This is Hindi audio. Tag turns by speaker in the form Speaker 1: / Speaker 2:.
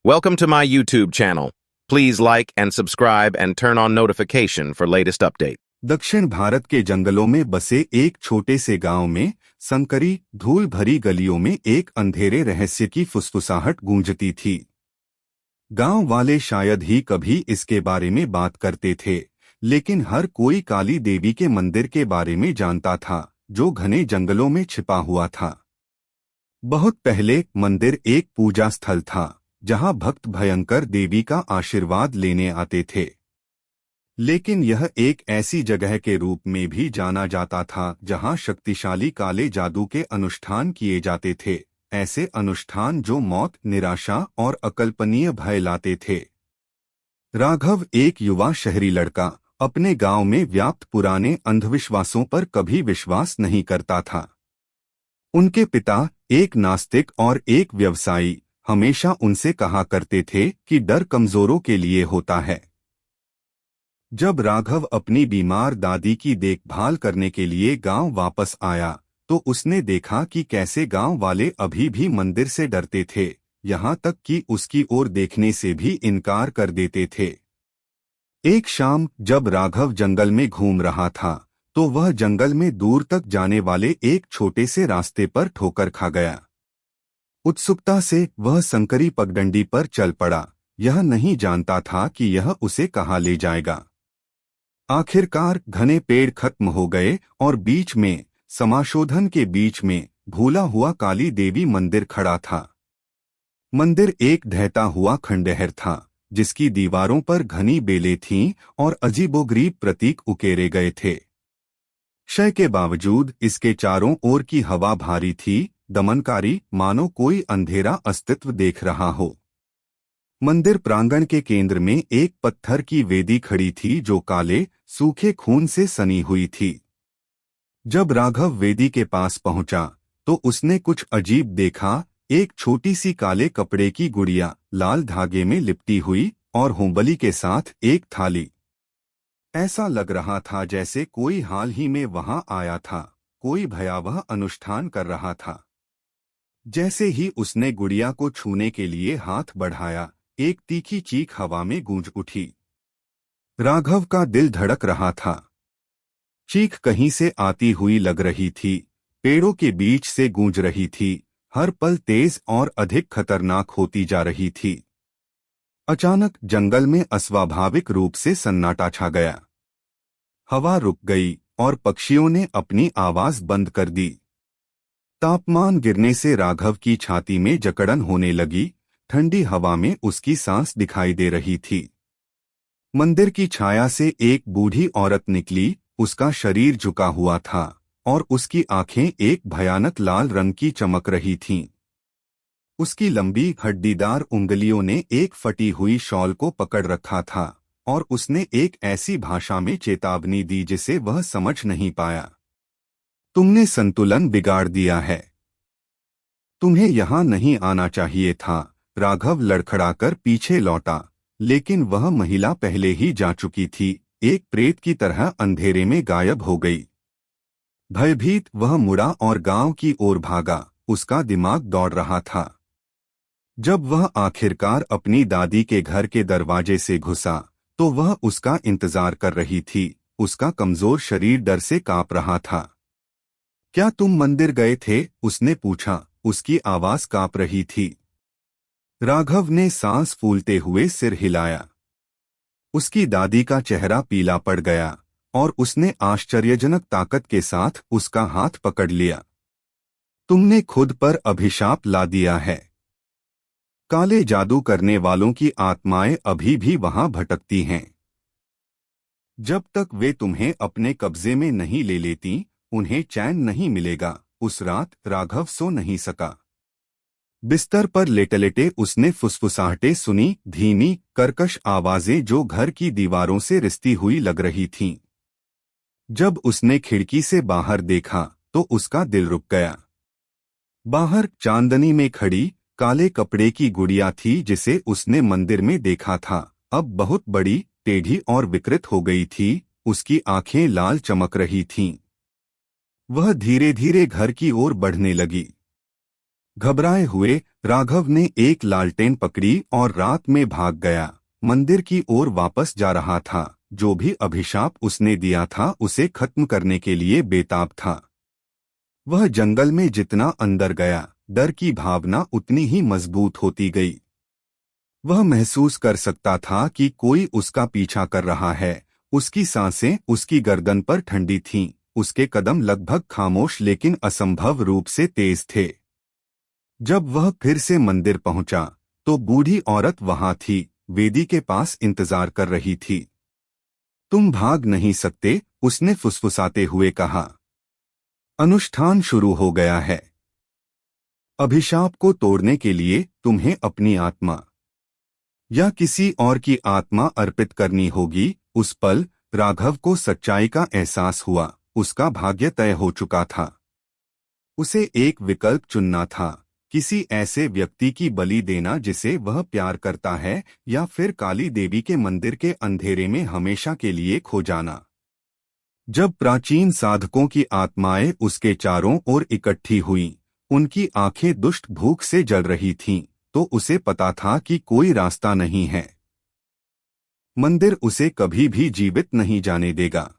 Speaker 1: Welcome to my YouTube channel. Please like and subscribe and turn on notification for latest update.
Speaker 2: दक्षिण भारत के जंगलों में बसे एक छोटे से गांव में संकरी धूल भरी गलियों में एक अंधेरे रहस्य की फुसफुसाहट गूंजती थी। गांव वाले शायद ही कभी इसके बारे में बात करते थे, लेकिन हर कोई काली देवी के मंदिर के बारे में जानता था, जो घने जंगलों में छिपा हुआ था। बहुत पहले मंदिर एक पूजा स्थल था, जहां भक्त भयंकर देवी का आशीर्वाद लेने आते थे। लेकिन यह एक ऐसी जगह के रूप में भी जाना जाता था जहां शक्तिशाली काले जादू के अनुष्ठान किए जाते थे, ऐसे अनुष्ठान जो मौत, निराशा और अकल्पनीय भय लाते थे। राघव, एक युवा शहरी लड़का, अपने गांव में व्याप्त पुराने अंधविश्वासों पर कभी विश्वास नहीं करता था। उनके पिता, एक नास्तिक और एक व्यवसायी, हमेशा उनसे कहा करते थे कि डर कमजोरों के लिए होता है। जब राघव अपनी बीमार दादी की देखभाल करने के लिए गांव वापस आया, तो उसने देखा कि कैसे गांव वाले अभी भी मंदिर से डरते थे, यहां तक कि उसकी ओर देखने से भी इनकार कर देते थे। एक शाम जब राघव जंगल में घूम रहा था, तो वह जंगल में दूर तक जाने वाले एक छोटे से रास्ते पर ठोकर खा गया। उत्सुकता से वह संकरी पगडंडी पर चल पड़ा, यह नहीं जानता था कि यह उसे कहाँ ले जाएगा। आखिरकार घने पेड़ खत्म हो गए और बीच में, समाशोधन के बीच में, भूला हुआ काली देवी मंदिर खड़ा था। मंदिर एक ढहता हुआ खंडहर था, जिसकी दीवारों पर घनी बेलें थीं और अजीबोगरीब प्रतीक उकेरे गए थे। क्षय के बावजूद इसके चारों ओर की हवा भारी थी, दमनकारी, मानो कोई अंधेरा अस्तित्व देख रहा हो। मंदिर प्रांगण के केंद्र में एक पत्थर की वेदी खड़ी थी जो काले, सूखे खून से सनी हुई थी। जब राघव वेदी के पास पहुंचा, तो उसने कुछ अजीब देखा। एक छोटी सी काले कपड़े की गुड़िया, लाल धागे में लिपटी हुई, और होंबली के साथ एक थाली। ऐसा लग रहा था जैसे कोई हाल ही में वहां आया था, कोई भयावह अनुष्ठान कर रहा था। जैसे ही उसने गुड़िया को छूने के लिए हाथ बढ़ाया, एक तीखी चीख हवा में गूंज उठी। राघव का दिल धड़क रहा था। चीख कहीं से आती हुई लग रही थी, पेड़ों के बीच से गूंज रही थी, हर पल तेज और अधिक खतरनाक होती जा रही थी। अचानक जंगल में अस्वाभाविक रूप से सन्नाटा छा गया। हवा रुक गई और पक्षियों ने अपनी आवाज बंद कर दी। तापमान गिरने से राघव की छाती में जकड़न होने लगी, ठंडी हवा में उसकी सांस दिखाई दे रही थी। मंदिर की छाया से एक बूढ़ी औरत निकली, उसका शरीर झुका हुआ था और उसकी आंखें एक भयानक लाल रंग की चमक रही थीं। उसकी लंबी हड्डीदार उंगलियों ने एक फटी हुई शॉल को पकड़ रखा था और उसने एक ऐसी भाषा में चेतावनी दी जिसे वह समझ नहीं पाया। तुमने संतुलन बिगाड़ दिया है। तुम्हें यहां नहीं आना चाहिए था। राघव लड़खड़ाकर पीछे लौटा, लेकिन वह महिला पहले ही जा चुकी थी, एक प्रेत की तरह अंधेरे में गायब हो गई। भयभीत वह मुड़ा और गांव की ओर भागा, उसका दिमाग दौड़ रहा था। जब वह आखिरकार अपनी दादी के घर के दरवाजे से घुसा, तो वह उसका इंतजार कर रही थी। उसका कमजोर शरीर डर से कांप रहा था। क्या तुम मंदिर गए थे? उसने पूछा, उसकी आवाज कांप रही थी। राघव ने सांस फूलते हुए सिर हिलाया। उसकी दादी का चेहरा पीला पड़ गया और उसने आश्चर्यजनक ताकत के साथ उसका हाथ पकड़ लिया। तुमने खुद पर अभिशाप ला दिया है। काले जादू करने वालों की आत्माएं अभी भी वहां भटकती हैं। जब तक वे तुम्हें अपने कब्जे में नहीं ले लेती, उन्हें चैन नहीं मिलेगा। उस रात राघव सो नहीं सका। बिस्तर पर लेटे-लेटे उसने फुसफुसाहटें सुनी, धीमी, कर्कश आवाजें जो घर की दीवारों से रिश्ती हुई लग रही थीं। जब उसने खिड़की से बाहर देखा, तो उसका दिल रुक गया। बाहर चांदनी में खड़ी, काले कपड़े की गुड़िया थी जिसे उसने मंदिर में देखा था, अब बहुत बड़ी, टेढ़ी और विकृत हो गई थी। उसकी आंखें लाल चमक रही थीं। वह धीरे धीरे घर की ओर बढ़ने लगी। घबराए हुए राघव ने एक लालटेन पकड़ी और रात में भाग गया। मंदिर की ओर वापस जा रहा था। जो भी अभिशाप उसने दिया था उसे खत्म करने के लिए बेताब था। वह जंगल में जितना अंदर गया, डर की भावना उतनी ही मजबूत होती गई। वह महसूस कर सकता था कि कोई उसका पीछा कर रहा है। उसकी सांसें उसकी गर्दन पर ठंडी थीं। उसके कदम लगभग खामोश लेकिन असंभव रूप से तेज थे। जब वह फिर से मंदिर पहुंचा तो बूढ़ी औरत वहां थी, वेदी के पास इंतजार कर रही थी। तुम भाग नहीं सकते, उसने फुसफुसाते हुए कहा। अनुष्ठान शुरू हो गया है। अभिशाप को तोड़ने के लिए तुम्हें अपनी आत्मा या किसी और की आत्मा अर्पित करनी होगी। उस पल राघव को सच्चाई का एहसास हुआ। उसका भाग्य तय हो चुका था। उसे एक विकल्प चुनना था, किसी ऐसे व्यक्ति की बलि देना जिसे वह प्यार करता है, या फिर काली देवी के मंदिर के अंधेरे में हमेशा के लिए खो जाना। जब प्राचीन साधकों की आत्माएं उसके चारों ओर इकट्ठी हुईं, उनकी आंखें दुष्ट भूख से जल रही थीं, तो उसे पता था कि कोई रास्ता नहीं है। मंदिर उसे कभी भी जीवित नहीं जाने देगा।